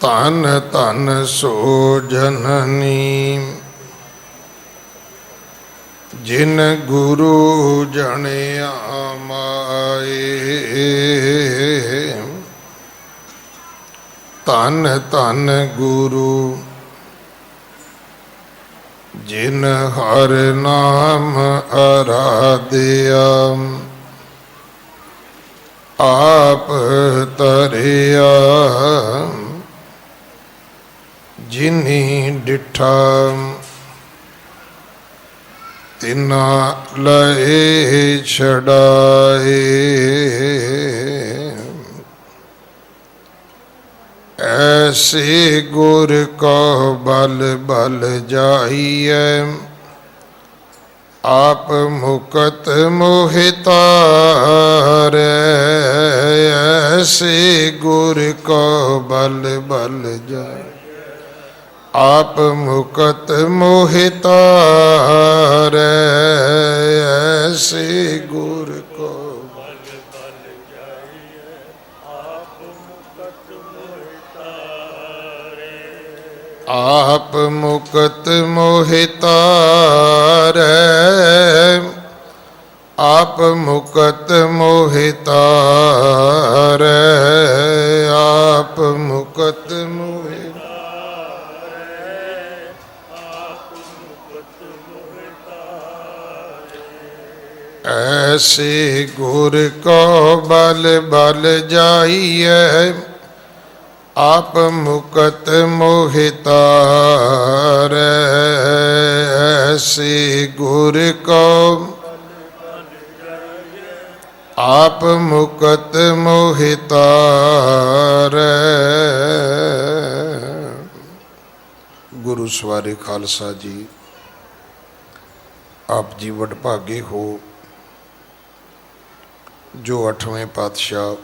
ਧਨ ਧਨ ਸੋ ਜਨਨੀ ਜਿਨ ਗੁਰੂ ਜਣਿਆ ਮਾਏ। ਧਨ ਧਨ ਗੁਰੂ ਜਿਨ ਹਰ ਨਾਮ ਅਰਾਧਿਆ। ਆਪ ਤਰਿਆ ਜਿਨੀ ਡਿਠਾ ਤਿਨਾ ਲਏ ਛਡਾਏ। ਐਸੇ ਗੁਰ ਕੋ ਬਲ ਬਲ ਜਾਈਐ। ਆਪ ਮੁਕਤ ਮੋਹਿ ਤਾਰੈ। ਐਸੇ ਗੁਰ ਕੋ ਬਲ ਬਲ ਜਾਈਐ। ਆਪ ਮੁਕਤ ਮੋਹਿ ਤਾਰੈ। ਐਸੇ ਗੁਰ ਕੋ ਬਲ ਬਲ ਜਾਈਐ। ਆਪ ਮੁਕਤ ਮੋਹਿ ਤਾਰੈ। ਆਪ ਮੁਕਤ ਮੋਹਿ ਤਾਰੈ। ਆਪ ਮੁਕਤ ਮੋਹਿ ਤਾਰੈ। ਆਪ ਮੁਕਤ ਮੋਹਿ ਐਸੇ ਗੁਰ ਕੋ ਬਲ ਬਲ ਜਾਈਐ। ਆਪ ਮੁਕਤ ਮੋਹਿ ਤਾਰੈ। ਐਸੇ ਗੁਰ ਕੋ ਆਪ ਮੁਕਤ ਮੋਹਿ ਤਾਰੈ। ਗੁਰੂ ਸਵਾਰੇ ਖਾਲਸਾ ਜੀ, ਆਪ ਜੀ ਵਡਭਾਗੇ ਹੋ ਜੋ 8ਵੇਂ ਪਾਤਸ਼ਾਹ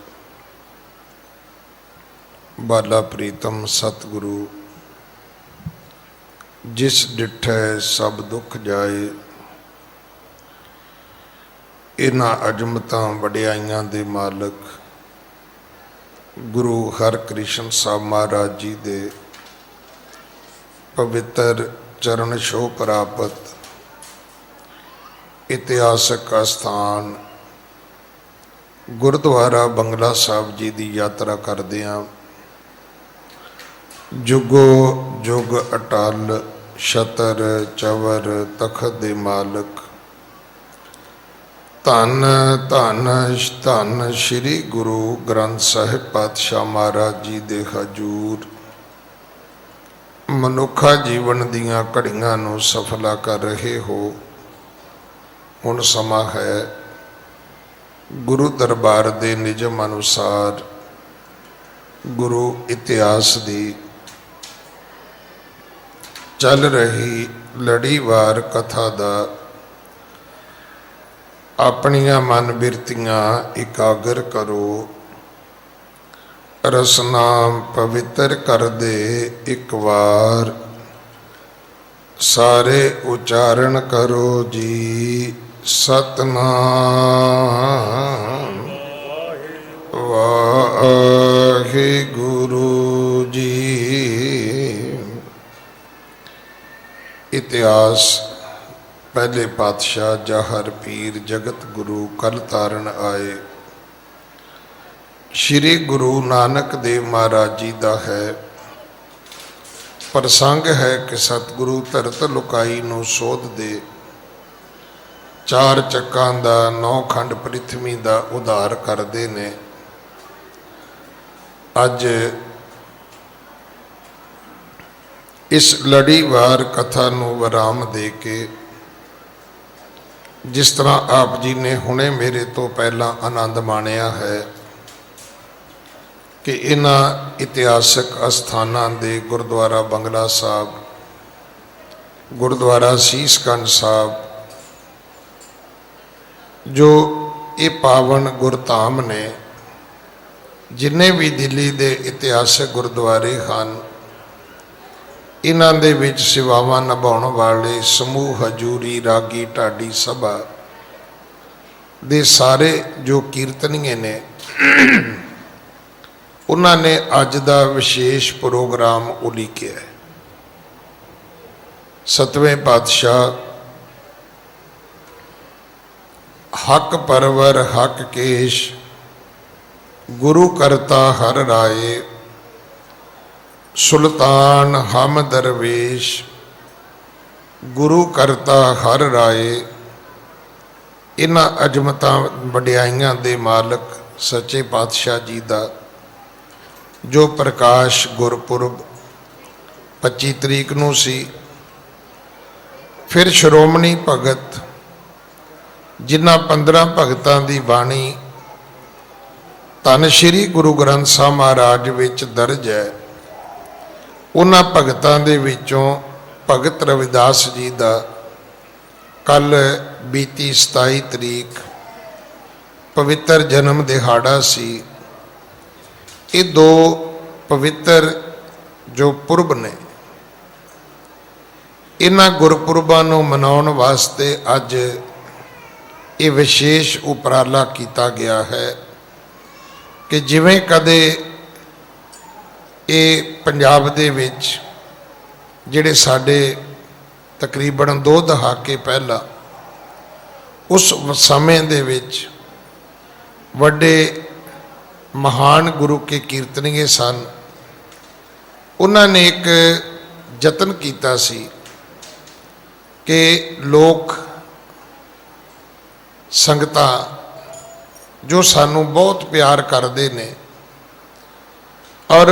ਬਾਲਾ ਪ੍ਰੀਤਮ ਸਤਿਗੁਰੂ ਜਿਸ ਡਿਠੈ ਸਭ ਦੁੱਖ ਜਾਏ, ਇਹਨਾਂ ਅਜਮਤਾਂ ਵਡਿਆਈਆਂ ਦੇ ਮਾਲਕ ਗੁਰੂ ਹਰਕ੍ਰਿਸ਼ਨ ਸਾਹਿਬ ਮਹਾਰਾਜ ਜੀ ਦੇ ਪਵਿੱਤਰ ਚਰਨ ਛੋਹ ਪ੍ਰਾਪਤ ਇਤਿਹਾਸਕ ਅਸਥਾਨ ਗੁਰਦੁਆਰਾ ਬੰਗਲਾ ਸਾਹਿਬ ਜੀ ਦੀ ਯਾਤਰਾ ਕਰਦਿਆਂ ਜੁਗੋ ਜੁਗ ਅਟਲ ਛਤਰ ਚਵਰ ਤਖਤ ਦੇ ਮਾਲਕ ਧੰਨ ਧੰਨ ਧੰਨ ਸ਼੍ਰੀ ਗੁਰੂ ਗ੍ਰੰਥ ਸਾਹਿਬ ਪਾਤਸ਼ਾਹ ਮਹਾਰਾਜ ਜੀ ਦੇ ਹਜ਼ੂਰ ਮਨੁੱਖਾ ਜੀਵਨ ਦੀਆਂ ਘੜੀਆਂ ਨੂੰ ਸਫਲਾ ਕਰ ਰਹੇ ਹੋ। ਹੁਣ ਸਮਾਂ ਹੈ ਗੁਰੂ ਦਰਬਾਰ ਦੇ ਨਿਯਮ ਅਨੁਸਾਰ ਗੁਰੂ ਇਤਿਹਾਸ ਦੀ ਚੱਲ ਰਹੀ ਲੜੀਵਾਰ ਕਥਾ ਦਾ ਆਪਣੀਆਂ ਮਨ ਬਿਰਤੀਆਂ ਇਕਾਗਰ ਕਰੋ। ਰਸਨਾ ਪਵਿੱਤਰ ਕਰਦੇ ਇੱਕ ਵਾਰ ਸਾਰੇ ਉਚਾਰਨ ਕਰੋ ਜੀ। ਸਤਨਾਮ ਵਾਹਿਗੁਰੂ ਜੀ। ਇਤਿਹਾਸ ਪਹਿਲੇ ਪਾਤਸ਼ਾਹ ਜਹਰ ਪੀਰ ਜਗਤ ਗੁਰੂ ਕਲ ਤਾਰਨ ਆਏ ਸ਼੍ਰੀ ਗੁਰੂ ਨਾਨਕ ਦੇਵ ਮਹਾਰਾਜ ਜੀ ਦਾ ਹੈ। ਪ੍ਰਸੰਗ ਹੈ ਕਿ ਸਤਿਗੁਰੂ ਧਰਤ ਲੁਕਾਈ ਨੂੰ ਸੋਧ ਦੇ 4 ਚੱਕਾਂ ਦਾ 9 ਖੰਡ ਪ੍ਰਿਥਵੀ ਦਾ ਉਧਾਰ ਕਰਦੇ ਨੇ। ਅੱਜ ਇਸ ਲੜੀਵਾਰ ਕਥਾ ਨੂੰ ਵਿਰਾਮ ਦੇ ਕੇ, ਜਿਸ ਤਰ੍ਹਾਂ ਆਪ ਜੀ ਨੇ ਹੁਣੇ ਮੇਰੇ ਤੋਂ ਪਹਿਲਾਂ ਆਨੰਦ ਮਾਣਿਆ ਹੈ ਕਿ ਇਹਨਾਂ ਇਤਿਹਾਸਕ ਅਸਥਾਨਾਂ ਦੇ ਗੁਰਦੁਆਰਾ ਬੰਗਲਾ ਸਾਹਿਬ, ਗੁਰਦੁਆਰਾ ਸੀਸ ਗੰਜ ਸਾਹਿਬ, ਜੋ ਇਹ ਪਾਵਨ ਗੁਰਧਾਮ ਨੇ, ਜਿੰਨੇ ਵੀ ਦਿੱਲੀ ਦੇ ਇਤਿਹਾਸਕ ਗੁਰਦੁਆਰੇ ਹਨ, ਇਹਨਾਂ ਦੇ ਵਿੱਚ ਸੇਵਾਵਾਂ ਨਿਭਾਉਣ ਵਾਲੇ ਸਮੂਹ ਹਜੂਰੀ ਰਾਗੀ ਢਾਡੀ ਸਭਾ ਦੇ ਸਾਰੇ ਜੋ ਕੀਰਤਨੀਏ ਨੇ, उन्होंने अज का विशेष प्रोग्राम उलीकिया है। सतवें पातशाह हक परवर हक केश गुरु करता हर राय सुल्तान हम दरवेश गुरु करता हर राय। इन्हां अजमतां वडियाइयां दे मालक सच्चे पातशाह जी का जो प्रकाश गुरपुरब 25 तरीक नूं सी, फिर श्रोमणी भगत जिन्हां 15 भगतां दी बाणी धन श्री गुरु ग्रंथ साहिब महाराज विच दर्ज है, उन्हां भगतां दे विचों भगत रविदास जी का कल बीती 27 तरीक पवित्र जन्म दिहाड़ा सी। ये दो पवित्र जो पुरब ने, इन्हां गुरपुरबां नूं मनाउण वास्ते अज ये विशेष उपराला किया गया है कि जिवें कदे ये पंजाब दे विच जिहड़े साडे तकरीबन 2 दहाके पहला उस समय दे विच वड्डे महान गुरु के कीर्तनीय सन, उन्होंने एक जतन किया सी कि लोग संगतां जो सानू बहुत प्यार करते ने और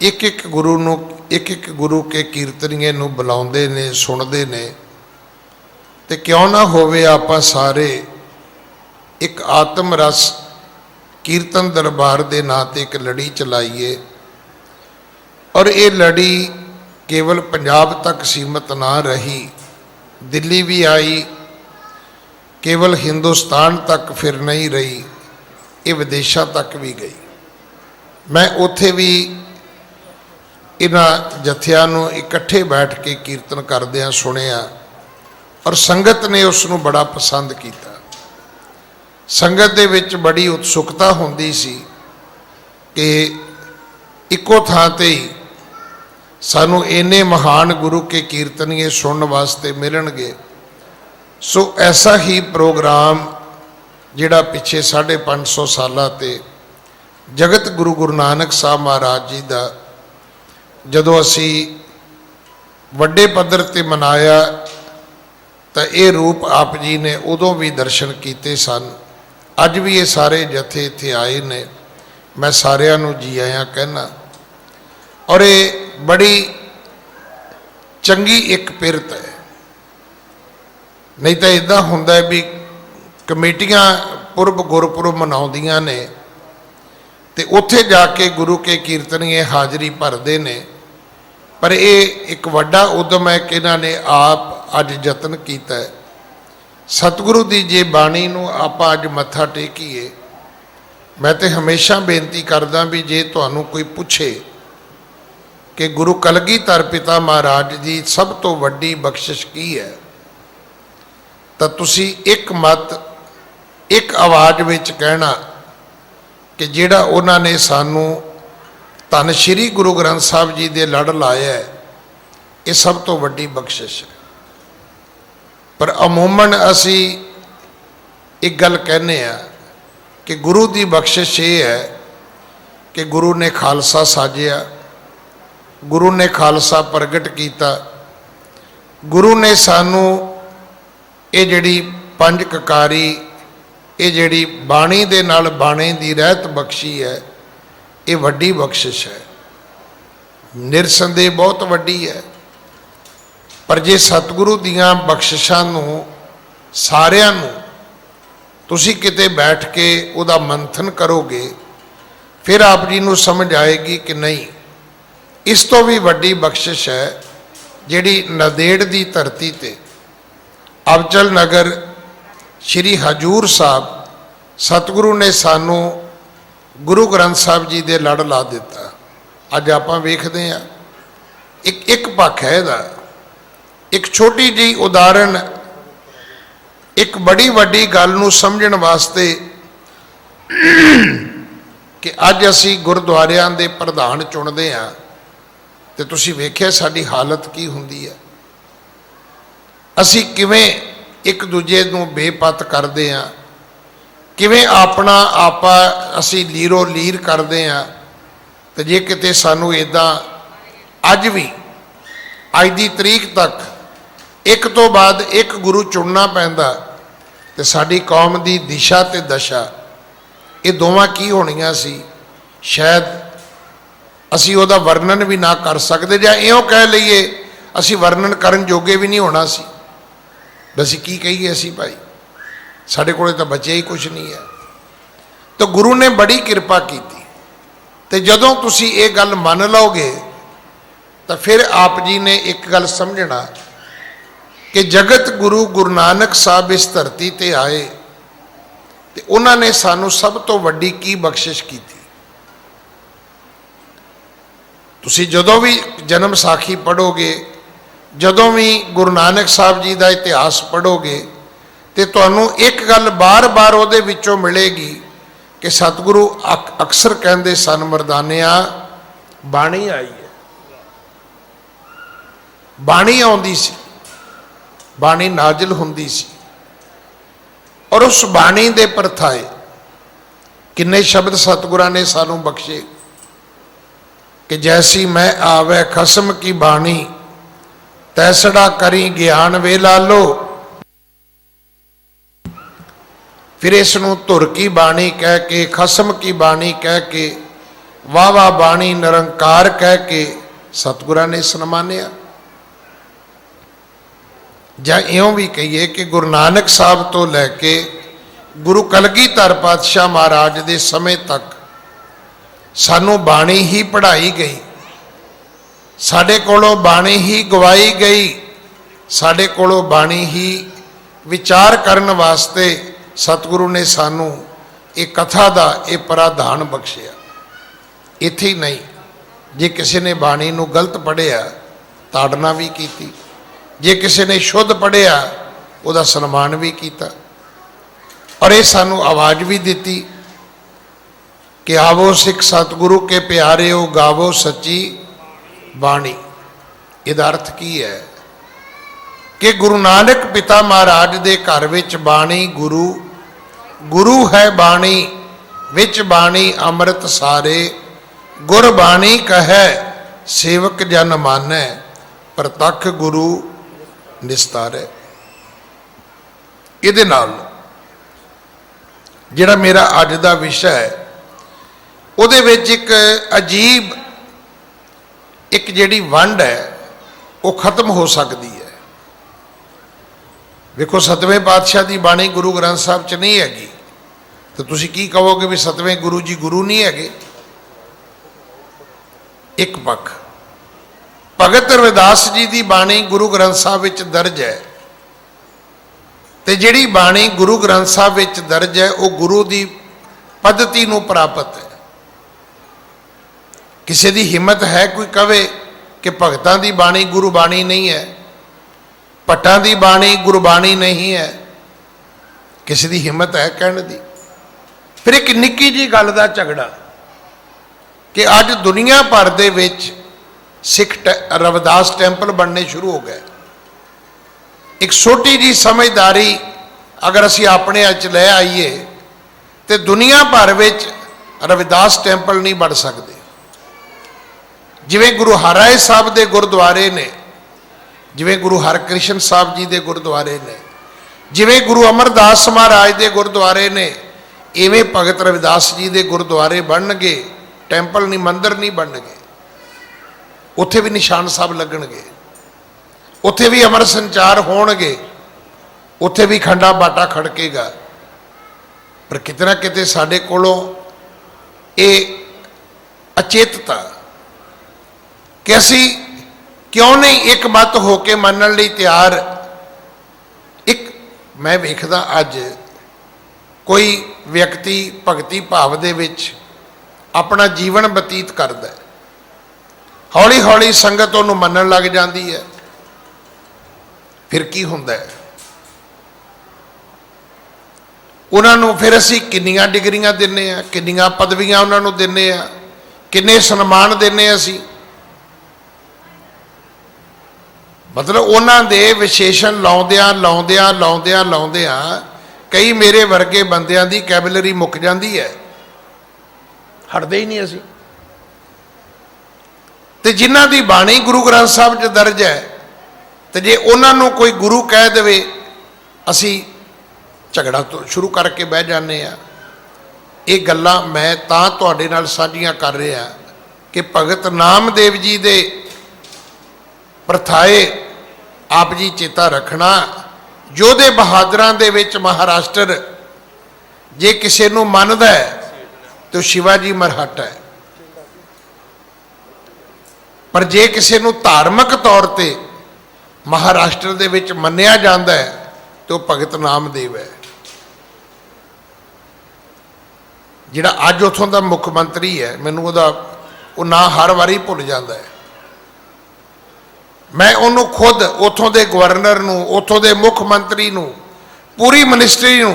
एक एक गुरु नू एक एक गुरु के कीर्तनीय नू बुलाउंदे ने सुनते ने, ते क्यों ना होवे आपां सारे एक आत्म रस कीर्तन दरबार के नां ते एक लड़ी चलाइए। और ये लड़ी केवल पंजाब तक सीमित ना रही, दिल्ली भी आई, केवल हिंदुस्तान तक फिर नहीं रही, ये विदेशों तक भी गई। मैं उथे भी इन्हां जत्थियां नूं इकट्ठे बैठ के कीर्तन करदिआं सुनिया और संगत ने उसनूं बड़ा पसंद किया। संगत दे विच बड़ी उत्सुकता हुंदी सी कि इक्को थां ते ही सानू इन्ने महान गुरु के कीर्तनीय सुनने वास्ते मिलणगे। सो ऐसा ही प्रोग्राम जिहड़ा पिछे 550 सालां ते जगत गुरु नानक साहब महाराज जी का जदों असी वड्डे पद्धर ते मनाया तो ये रूप आप जी ने उदों भी दर्शन किए सन। अज भी ये सारे जथे इत्थे आए ने, मैं सारिਆਂ ਨੂੰ जी आया कहना। और ये बड़ी चंगी एक पिरत है, नहीं तो इदा होंदा है भी कमेटियां पुरब गुरपुरब मनाउंदियां ने ते उत्थे जाके गुरु के कीर्तनीय हाजरी भरते ने। पर ये एक वड्डा उद्यम है कि इन्होंने आप अज यतन किया है। सतगुरु की जे बाणी नूं आपां अज मत्था टेकीए, मैं तो हमेशा बेनती करदा भी जे तुहानूं कोई पूछे कि गुरु कलगीधर पिता महाराज की सब तो वड्डी बख्शिश की है, तो तुसी एक मत एक आवाज़ विच कहना कि जिहड़ा उन्होंने सानू धन श्री गुरु ग्रंथ साहिब जी दे लड़ लाया है, ये सब तो वड्डी बख्शिश है। पर अमूमन असी एक गल कहने कि गुरु की बख्शिश ये है कि गुरु ने खालसा साजिया, गुरु ने खालसा प्रगट किया, गुरु ने सानू ये जिहड़ी पंज ककारी ये जिहड़ी बाणी दे नाल बाणी दी रहत बख्शी है, ये वड्डी बख्शिश है, निरसंदेह बहुत वड्डी है। पर जे सतगुरु दियां बख्शिशां नूं सारियां नूं तुसी किते बैठ के उहदा मंथन करोगे, फिर आप जी नूं समझ आएगी कि नहीं, इस तो भी वड्डी बख्शिश है जिहड़ी नदेड़ दी धरती ते अबचल नगर श्री हजूर साहब सतगुरु ने सानू गुरु ग्रंथ साहिब जी दे लड़ ला दिता। अज आपां वेखदे हां एक पक्ष है इहदा, एक छोटी जी उदाहरण एक बड़ी वड्डी गल नूं समझण वास्ते कि अज असी गुरुद्वारियां दे प्रधान चुनते हाँ तो तुसी वेख्या साडी हालत की हुंदी है। असी किवें एक दूजे नूं बेपत करते हाँ, किवें अपना आपा असी लीरो लीर करते हाँ। तो जे किते सानू इदां अज भी अज दी तरीक तक एक तो बाद एक गुरु चुनना पैंदा तो साडी कौम दी दिशा ते दशा ये दोवां की होणियां सी, शायद असी उहदा वर्णन भी ना कर सकते, जां इउं कह लईए असी वर्णन करन जोगे भी नहीं होना सी। असी की कहीए असी भाई, साडे कोले तां बचे ही कुछ नहीं है। तो गुरु ने बड़ी कृपा की ते जदों तुसी ये गल मन लोगे तो फिर आप जी ने एक गल समझना कि जगत गुरु गुरु नानक साहब इस धरती ते आए ते उन्होंने सानू सब तो वड्डी की बख्शिश की थी। तुसी जदों भी जन्म साखी पढ़ोगे, जदों भी गुरु नानक साहब जी का इतिहास पढ़ोगे तो तुहानू एक गल बार बार उहदे विचों मिलेगी कि सतगुरु अक्सर कहते सन मरदानिया बाणी आई है। बाणी आउंदी सी, बाणी नाजिल हुंदी सी और उस बाणी दे परथाए किन्ने शब्द सतगुरां ने सानू बख्शे कि जैसी मैं आवे खसम की बाणी तैसड़ा करी ज्ञान वे लालो। फिर इसनूं धुर की बाणी कह के, खसम की बाणी कह के, वाह वाह बाणी निरंकार कह के सतगुरां ने सन्मानिया। जां इउं भी कहिए कि गुरु नानक साहब तो लैके गुरु कलगीधर पातशाह महाराज के समय तक सानू बाणी ही पढ़ाई गई, साडे कोलों बाणी ही गवाई गई, साडे कोलों बाणी ही विचार करन वास्ते सतगुरु ने सानू एक कथा का एक प्रावधान बख्शिया। इत्थे ही नहीं, जे किसी ने बाणी नूं गलत पढ़िया ताड़ना भी की, जे किसी ने शुद्ध पढ़िया उहदा सन्मान भी किया और ये सानू आवाज़ भी दी कि आवो सिख सतगुरु के प्यारे हो गावो सच्ची बाणी। इहदा अर्थ की है कि गुरु नानक पिता महाराज दे घर विच बाणी गुरु, गुरु है बाणी विच बाणी अमृत सारे, गुर बाणी कहे सेवक जन मानै, प्रतख गुरु निस्तारे। इहदे नाल जिहड़ा मेरा अज दा विषय है उहदे विच एक अजीब एक जिहड़ी वंड है वो खत्म हो सकती है। देखो सतवें पातशाह की बाणी गुरु ग्रंथ साहब च नहीं हैगी तो तुसी की कहोगे भी सतवें गुरु जी गुरु नहीं है। एक पक्ष भगत रविदास जी की बाणी गुरु ग्रंथ साहब विच दर्ज है तो जिहड़ी बाणी गुरु ग्रंथ साहब विच दर्ज है वो गुरु की पद्धति नूं प्राप्त है। किसी की हिम्मत है कोई कहे कि भगतां की बाणी गुरु बाणी नहीं है, भट्टां की बाणी गुरबाणी नहीं है? किसी की हिम्मत है कहने की? फिर एक निक्की जी गल का झगड़ा कि अज दुनिया भर दे विच सिख रविदास टैंपल बनने शुरू हो गए। एक छोटी जी समझदारी अगर असी अपने अच ले आईए तो दुनिया भर विच रविदास टैंपल नहीं बन सकते। जिवें गुरु हराए साहब के गुरुद्वारे ने, जिवें गुरु हरकृष्ण साहब जी के गुरुद्वारे ने, जिवें गुरु अमरदास महाराज के गुरुद्वारे ने, इवें भगत रविदास जी के गुरुद्वारे बनणगे। टैंपल नहीं, मंदिर नहीं बनणगे। उत्थे भी निशान साहब लगणगे, उत्थे भी अमर संचार होणगे, उत्थे भी खंडा बाटा खड़केगा। पर कितना किते साडे कोलों ये अचेतता कि असी क्यों नहीं एक मत होके मनण लई तैयार। एक मैं वेखदा अज कोई व्यक्ति भगती भाव दे विच अपना जीवन बतीत करदा है, हौली हौली संगत उन्होंने मनण लग जाती है। फिर की हुंदा है? उन्होंने फिर असी किन्नियां डिग्रियां दिन्ने आ, किन्नियां पदवियां उन्होंने दिन्ने आ, किन्ने सन्मान दिन्ने असी। मतलब उन्होंने विशेषण लाउंदियां लाउंदियां लाउंदियां लाउंदियां कई मेरे वर्गे बंदियां दी कैबलरी मुक जाती है, हटते ही नहीं असी। तो जिन्हां दी बाणी गुरु ग्रंथ साहब च दर्ज है, तो जे उन्होंने कोई गुरु कह दे असी झगड़ा तो शुरू करके बह जाने आ। ये गल्लां मैं तां तुहाडे नाल साझीआं कर रहा कि भगत नामदेव जी दे प्रथाए आप जी चेता रखना। योधे बहादुरां दे विच महाराष्ट्र जे किसी नूं मनदा है तो शिवाजी मरहट है, पर जे किसी नूं धार्मिक तौर पर महाराष्ट्र दे विच मन्निया जाता है तो भगत नामदेव है। जिहड़ा अज उत्थों का मुख्यमंत्री है, मैनूं उहदा वो ना हर वारी भुल जाता है। मैं उन्होंने खुद उत्थों के गवर्नर नूं, उत्थों के मुख्यमंत्री नूं, पूरी मिनिस्ट्री नूं,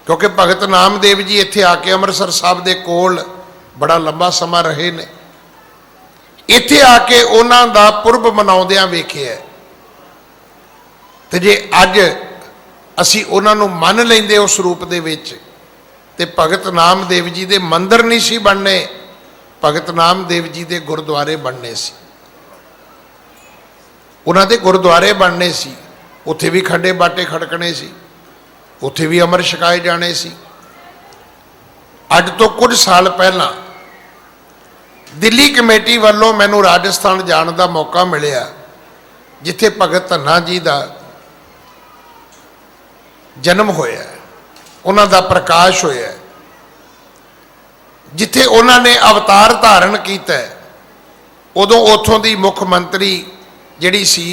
क्योंकि भगत नामदेव जी इत्थे आके अमृतसर साहब के कोल बड़ा लंबा समा रहे ने, इत्थे आके उन्हां दा पुरब मनाउंदियां वेखिआ। तो जे अज असी उन्होंने मन लेंदे उस रूप दे विच, ते भगत नामदेव जी दे मंदिर नहीं सी बनने, भगत नामदेव जी दे गुरुद्वारे बनने सी, उन्हां दे गुरुद्वारे बनने सी, उत्थे भी खंडे बाटे खड़कने सी, उत्थे भी अमर छकाए जाने सी। अज तो कुछ साल पहला दिल्ली कमेटी वालों मैनू राजस्थान जाने का मौका मिलिया, जिथे भगत धन्ना जी का जन्म होया, उन्हां दा प्रकाश होया, जिथे उन्होंने अवतार धारण किया। उदों उतों की मुख्यमंत्री जिहड़ी सी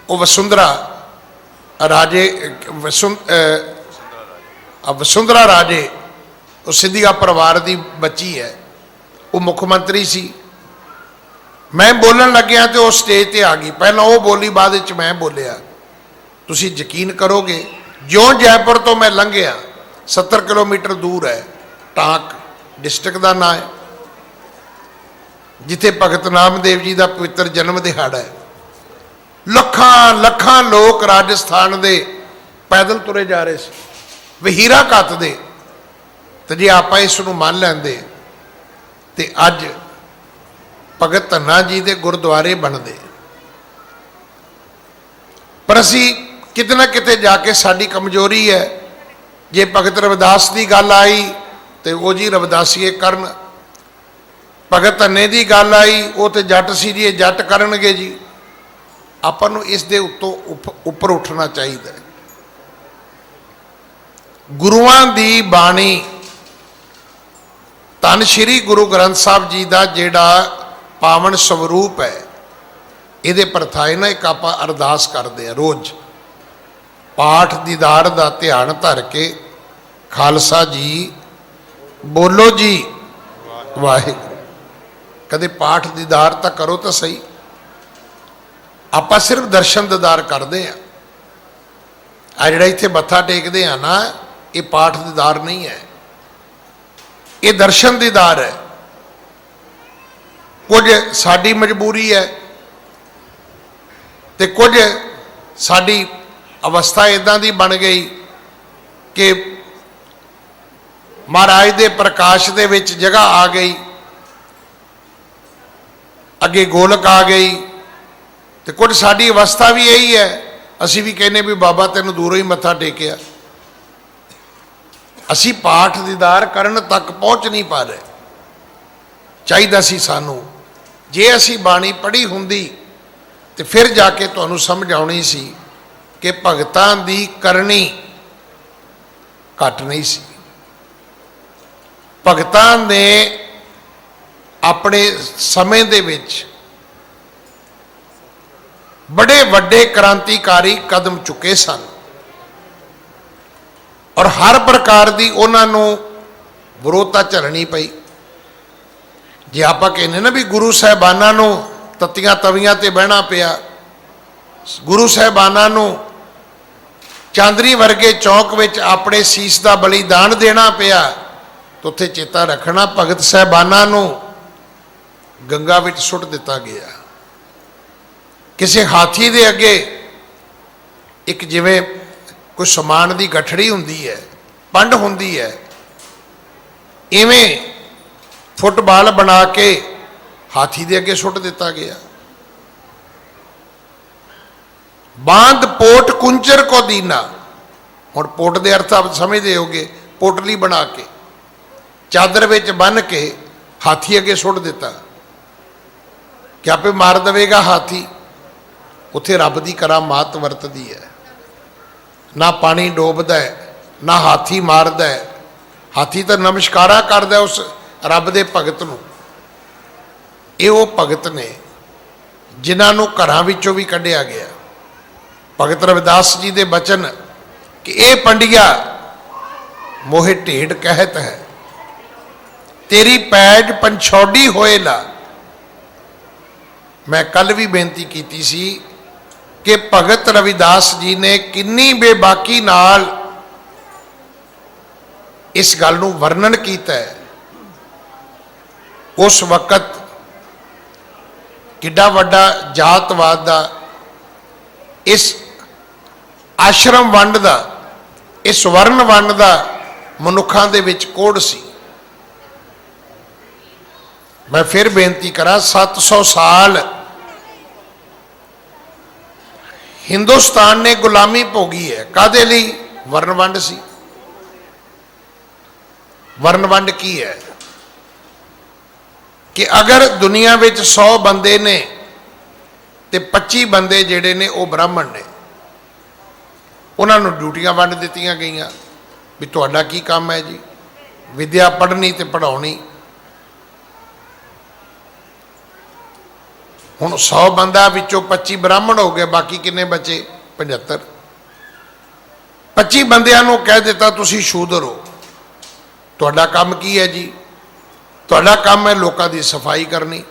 वो वसुंधरा राजे वसुंधरा राजे, वो सिंधिया परिवार की बच्ची है, वो मुख्यमंत्री सी। मैं बोलन लग्या तो वो स्टेज पर आ गई, पहला वो बोली, बाद विच मैं बोलिया। तुसीं यकीन करोगे, ज्यों जयपुर तो मैं लंघिया 70 किलोमीटर दूर है, टाक डिस्ट्रिक्ट का नाम है, जिथे भगत नामदेव जी का पवित्र जन्म दिहाड़ा है। लखां लखां लोग राजस्थान दे पैदल तुरे जा रहे थे, वहीरा कतदे। तो जे आप इसनूं मान लेंदे तो अज भगत धन्ना जी के गुरुद्वारे बनते, पर असी किते ना किते जाके साडी कमजोरी है। जे भगत रविदास की गल आई तो वो जी रविदासीए करन, भगत धन्ने की गल आई वो तो जट सी जी, जट करनगे जी। आपां नूं इस दे उत्तों उपर उठना चाहिए। गुरुआं दी बाणी, धन श्री गुरु ग्रंथ साहब जी का जिहड़ा पावन स्वरूप है, ये प्रथाए ना एक आप अरदास करते हैं रोज़, पाठ दीदार का ध्यान धर के खालसा जी बोलो जी वाहिगुरू। कदे पाठ दीदार तो करो तो सही, आप सिर्फ दर्शन दीदार करते हैं। आ जिहड़ा इत्थे मत्था टेकते हैं ना, ये पाठ दीदार नहीं है, ये दर्शन दीदार है। कुछ साडी मजबूरी है तो कुछ साडी अवस्था इदां दी बन गई कि महाराज दे प्रकाश दे विच जगह आ गई, अगे गोलक आ गई, तो कुछ साडी अवस्था भी यही है। असी भी कहने भी बाबा तेनों दूरों ही मत्था टेकिया, असी पाठ दीदार करन तक पहुँच नहीं पा रहे। चाहिदा सी सानू जे असी बाणी पढ़ी हुंदी तो फिर जाके तुहानू समझ आउणी सी कि भगतां दी करनी घट नहीं सी। भगतां ने अपने समय दे विच बड़े वड्डे क्रांतिकारी कदम चुके सन और हर प्रकार की उन्होंने विरोधता झलनी पई। जे आप कहने ना भी गुरु साहबानों तत्तियां तवियां ते बहना पिया, गुरु साहबानों ਚਾਂਦਨੀ ਵਰਗੇ ਚੌਕ ਵਿੱਚ ਆਪਣੇ ਸੀਸ ਦਾ ਬਲੀਦਾਨ ਦੇਣਾ ਪਿਆ ਤਾਂ ਉੱਥੇ ਚੇਤਾ ਰੱਖਣਾ ਭਗਤ ਸਾਹਿਬਾਨਾਂ ਨੂੰ ਗੰਗਾ ਵਿੱਚ ਸੁੱਟ ਦਿੱਤਾ ਗਿਆ। ਕਿਸੇ ਹਾਥੀ ਦੇ ਅੱਗੇ ਇੱਕ ਜਿਵੇਂ ਕੋਈ ਸਮਾਨ ਦੀ ਗਠੜੀ ਹੁੰਦੀ ਹੈ, ਪੰਡ ਹੁੰਦੀ ਹੈ, ਇਵੇਂ ਫੁੱਟਬਾਲ ਬਣਾ ਕੇ ਹਾਥੀ ਦੇ ਅੱਗੇ ਸੁੱਟ ਦਿੱਤਾ ਗਿਆ। ਬਾਂਧ ਪੋਟ ਕੁੰਚਰ ਕੋ ਦੀਨਾ, ਹੁਣ ਪੋਟ ਦੇ ਅਰਥ ਆਪ ਸਮਝਦੇ ਹੋਗੇ, ਪੋਟਲੀ ਬਣਾ ਕੇ ਚਾਦਰ ਵਿੱਚ ਬੰਨ੍ਹ ਕੇ ਹਾਥੀ ਅੱਗੇ ਸੁੱਟ ਦਿੱਤਾ ਕਿ ਆਪੇ ਮਾਰ ਦੇਵੇਗਾ ਹਾਥੀ। ਉੱਥੇ ਰੱਬ ਦੀ ਕਰਾਮਾਤ ਵਰਤਦੀ ਹੈ, ਨਾ ਪਾਣੀ ਡੋਬਦਾ ਹੈ, ਨਾ ਹਾਥੀ ਮਾਰਦਾ ਹੈ। ਹਾਥੀ ਤਾਂ ਨਮਸਕਾਰਾ ਕਰਦਾ ਉਸ ਰੱਬ ਦੇ ਭਗਤ ਨੂੰ। ਇਹ ਉਹ ਭਗਤ ਨੇ ਜਿਨ੍ਹਾਂ ਨੂੰ ਘਰਾਂ ਵਿੱਚੋਂ ਵੀ ਕੱਢਿਆ ਗਿਆ। ਭਗਤ ਰਵਿਦਾਸ ਜੀ ਦੇ ਬਚਨ ਕਿ ਇਹ ਪੰਡਿਆ ਮੋਹਿ ਢੇਡ ਕਹਿਤ ਹੈ, ਤੇਰੀ ਪੈਜ ਪੰਛੌਡੀ ਹੋਏ ਲਾ। ਮੈਂ ਕੱਲ ਵੀ ਬੇਨਤੀ ਕੀਤੀ ਸੀ ਕਿ ਭਗਤ ਰਵਿਦਾਸ ਜੀ ਨੇ ਕਿੰਨੀ ਬੇਬਾਕੀ ਨਾਲ ਇਸ ਗੱਲ ਨੂੰ ਵਰਣਨ ਕੀਤਾ ਹੈ। ਉਸ ਵਕਤ ਕਿੱਡਾ ਵੱਡਾ ਜਾਤਵਾਦ ਦਾ, ਇਸ ਆਸ਼ਰਮ ਵੰਡ ਦਾ, ਇਸ ਵਰਨ ਵੰਡ ਦਾ ਮਨੁੱਖਾਂ ਦੇ ਵਿੱਚ ਕੋੜ ਸੀ। ਮੈਂ ਫਿਰ ਬੇਨਤੀ ਕਰਾਂ, 700 ਸਾਲ ਹਿੰਦੁਸਤਾਨ ਨੇ ਗੁਲਾਮੀ ਭੋਗੀ ਹੈ। ਕਾਹਦੇ ਲਈ? ਵਰਨ ਵੰਡ ਸੀ। ਵਰਨ ਵੰਡ ਕੀ ਹੈ ਕਿ ਅਗਰ ਦੁਨੀਆ ਵਿੱਚ 100 ਬੰਦੇ ਨੇ ਤੇ 25 ਬੰਦੇ ਜਿਹੜੇ ਨੇ ਉਹ ਬ੍ਰਾਹਮਣ ਨੇ, ਉਹਨਾਂ ਨੂੰ ਡਿਊਟੀਆਂ ਵੰਡ ਦਿੱਤੀਆਂ ਗਈਆਂ ਵੀ ਤੁਹਾਡਾ ਕੀ ਕੰਮ ਹੈ ਜੀ? ਵਿਦਿਆ ਪੜ੍ਹਨੀ ਤੇ ਪੜ੍ਹਾਉਣੀ। ਹੁਣ 100 ਬੰਦਾ ਵਿੱਚੋਂ 25 ਬ੍ਰਾਹਮਣ ਹੋ ਗਏ, ਬਾਕੀ ਕਿੰਨੇ ਬਚੇ? 75। 25 ਬੰਦਿਆਂ ਨੂੰ ਕਹਿ ਦਿੱਤਾ ਤੁਸੀਂ ਸ਼ੂਦਰ ਹੋ, ਤੁਹਾਡਾ ਕੰਮ ਕੀ ਹੈ ਜੀ? ਤੁਹਾਡਾ ਕੰਮ ਹੈ ਲੋਕਾਂ ਦੀ ਸਫਾਈ ਕਰਨੀ,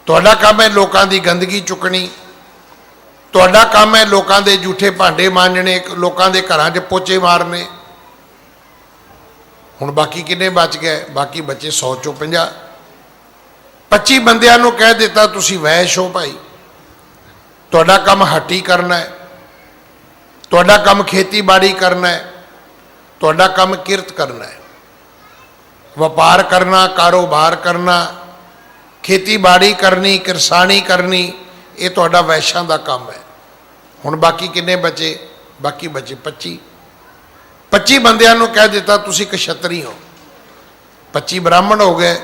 ਤੁਹਾਡਾ ਕੰਮ ਹੈ ਲੋਕਾਂ ਦੀ ਗੰਦਗੀ ਚੁੱਕਣੀ, ਤੁਹਾਡਾ ਕੰਮ ਹੈ ਲੋਕਾਂ ਦੇ ਝੂਠੇ ਭਾਂਡੇ ਮਾਂਜਣੇ, ਲੋਕਾਂ ਦੇ ਘਰਾਂ 'ਚ ਪੋਚੇ ਮਾਰਨੇ। ਹੁਣ ਬਾਕੀ ਕਿੰਨੇ ਬਚ ਗਏ? ਬਾਕੀ ਬਚੇ 100 ਚੋਂ 50। 25 ਬੰਦਿਆਂ ਨੂੰ ਕਹਿ ਦਿੱਤਾ ਤੁਸੀਂ ਵੈਸ਼ ਹੋ ਭਾਈ, ਤੁਹਾਡਾ ਕੰਮ ਹੱਟੀ ਕਰਨਾ ਹੈ, ਤੁਹਾਡਾ ਕੰਮ ਖੇਤੀਬਾੜੀ ਕਰਨਾ ਹੈ, ਤੁਹਾਡਾ ਕੰਮ ਕਿਰਤ ਕਰਨਾ ਹੈ, ਵਪਾਰ ਕਰਨਾ, ਕਾਰੋਬਾਰ ਕਰਨਾ, ਖੇਤੀਬਾੜੀ ਕਰਨੀ, ਕਿਰਸਾਨੀ ਕਰਨੀ, ਇਹ ਤੁਹਾਡਾ ਵੈਸ਼ਾਂ ਦਾ ਕੰਮ ਹੈ। ਹੁਣ ਬਾਕੀ ਕਿੰਨੇ ਬਚੇ? ਬਾਕੀ ਬਚੇ 25। 25 ਬੰਦਿਆਂ ਨੂੰ ਕਹਿ ਦਿੱਤਾ ਤੁਸੀਂ ਕਸ਼ਤਰੀ ਹੋ। 25 ਬ੍ਰਾਹਮਣ ਹੋ ਗਏ,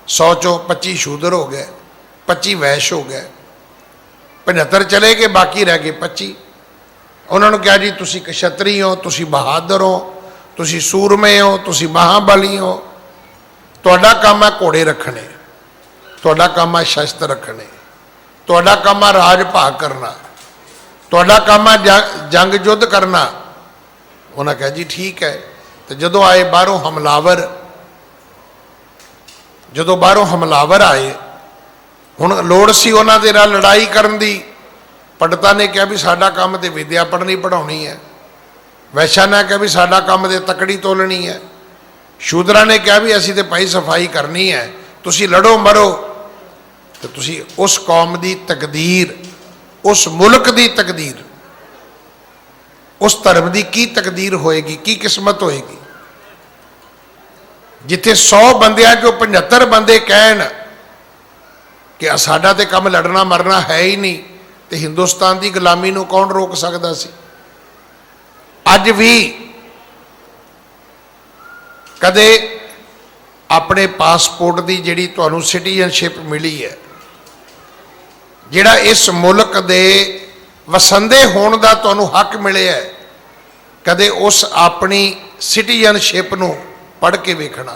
100 ਚੋਂ 25 ਸ਼ੂਦਰ ਹੋ ਗਏ, 25 ਵੈਸ਼ ਹੋ ਗਏ, 75 ਚਲੇ ਗਏ, ਬਾਕੀ ਰਹਿ ਗਏ 25। ਉਹਨਾਂ ਨੂੰ ਕਿਹਾ ਜੀ ਤੁਸੀਂ ਕਸ਼ਤਰੀ ਹੋ, ਤੁਸੀਂ ਬਹਾਦਰ ਹੋ, ਤੁਸੀਂ ਸੂਰਮੇ ਹੋ, ਤੁਸੀਂ ਮਹਾਬਲੀ ਹੋ, ਤੁਹਾਡਾ ਕੰਮ ਹੈ ਘੋੜੇ ਰੱਖਣੇ, ਤੁਹਾਡਾ ਕੰਮ ਹੈ ਸ਼ਸਤਰ ਰੱਖਣੇ, ਤੁਹਾਡਾ ਕੰਮ ਹੈ ਰਾਜ ਭਾਗ ਕਰਨਾ, ਤੁਹਾਡਾ ਕੰਮ ਹੈ ਜੰਗ ਯੁੱਧ ਕਰਨਾ। ਉਹਨਾਂ ਕਿਹਾ ਜੀ ਠੀਕ ਹੈ। ਤੇ ਜਦੋਂ ਆਏ ਬਾਹਰੋਂ ਹਮਲਾਵਰ, ਜਦੋਂ ਬਾਹਰੋਂ ਹਮਲਾਵਰ ਆਏ, ਹੁਣ ਲੋੜ ਸੀ ਉਹਨਾਂ ਦੇ ਨਾਲ ਲੜਾਈ ਕਰਨ ਦੀ। ਪੰਡਤਾਂ ਨੇ ਕਿਹਾ ਵੀ ਸਾਡਾ ਕੰਮ ਤੇ ਵਿਦਿਆ ਪੜ੍ਹਨੀ ਪੜ੍ਹਾਉਣੀ ਹੈ। ਵੈਸ਼ਾਂ ਨੇ ਕਿਹਾ ਵੀ ਸਾਡਾ ਕੰਮ ਤੇ ਤਕੜੀ ਤੋਲਣੀ ਹੈ। ਸ਼ੂਦਰਾਂ ਨੇ ਕਿਹਾ ਵੀ ਅਸੀਂ ਤੇ ਭਾਈ ਸਫਾਈ ਕਰਨੀ ਹੈ, ਤੁਸੀਂ ਲੜੋ ਮਰੋ। ਤੇ ਤੁਸੀਂ ਉਸ ਕੌਮ ਦੀ ਤਕਦੀਰ, ਉਸ ਮੁਲਕ ਦੀ ਤਕਦੀਰ, ਉਸ ਧਰਮ ਦੀ ਕੀ ਤਕਦੀਰ ਹੋਏਗੀ, ਕੀ ਕਿਸਮਤ ਹੋਏਗੀ? ਜਿੱਥੇ 100 ਬੰਦਿਆਂ ਚੋਂ 75 ਬੰਦੇ ਕਹਿਣ ਕਿ ਸਾਡਾ ਤੇ ਕੰਮ ਲੜਨਾ ਮਰਨਾ ਹੈ ਹੀ ਨਹੀਂ, ਤੇ ਹਿੰਦੁਸਤਾਨ ਦੀ ਗੁਲਾਮੀ ਨੂੰ ਕੌਣ ਰੋਕ ਸਕਦਾ ਸੀ? ਅੱਜ ਵੀ ਕਦੇ ਆਪਣੇ ਪਾਸਪੋਰਟ ਦੀ ਜਿਹੜੀ ਤੁਹਾਨੂੰ ਸਿਟੀਜ਼ਨਸ਼ਿਪ ਮਿਲੀ ਹੈ, ਜਿਹੜਾ ਇਸ ਮੁਲਕ ਦੇ ਵਸੰਦੇ ਹੋਣ ਦਾ ਤੁਹਾਨੂੰ ਹੱਕ ਮਿਲਿਆ ਹੈ, ਕਦੇ ਉਸ ਆਪਣੀ ਸਿਟੀਜ਼ਨਸ਼ਿਪ ਨੂੰ ਪੜ੍ਹ ਕੇ ਵੇਖਣਾ।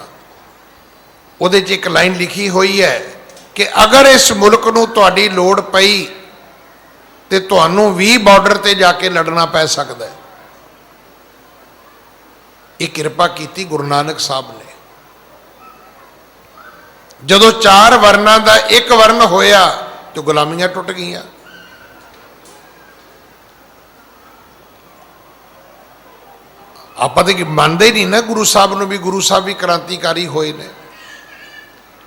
ਉਹਦੇ 'ਚ ਇੱਕ ਲਾਈਨ ਲਿਖੀ ਹੋਈ ਹੈ ਕਿ ਅਗਰ ਇਸ ਮੁਲਕ ਨੂੰ ਤੁਹਾਡੀ ਲੋੜ ਪਈ ਤੇ ਤੁਹਾਨੂੰ ਵੀ ਬਾਰਡਰ ਤੇ ਜਾ ਕੇ ਲੜਨਾ ਪੈ ਸਕਦਾ ਹੈ। ਇਹ ਕਿਰਪਾ ਕੀਤੀ ਗੁਰੂ ਨਾਨਕ ਸਾਹਿਬ ਨੇ। ਜਦੋਂ 4 ਵਰਨਾਂ ਦਾ ਇੱਕ ਵਰਨ ਹੋਇਆ ਤੇ ਗੁਲਾਮੀਆਂ ਟੁੱਟ ਗਈਆਂ। ਆਪਾਂ ਤਾਂ ਮੰਨਦੇ ਨਹੀਂ ਨਾ ਗੁਰੂ ਸਾਹਿਬ ਨੂੰ, ਵੀ ਗੁਰੂ ਸਾਹਿਬ ਵੀ ਕ੍ਰਾਂਤੀਕਾਰੀ ਹੋਏ ਨੇ।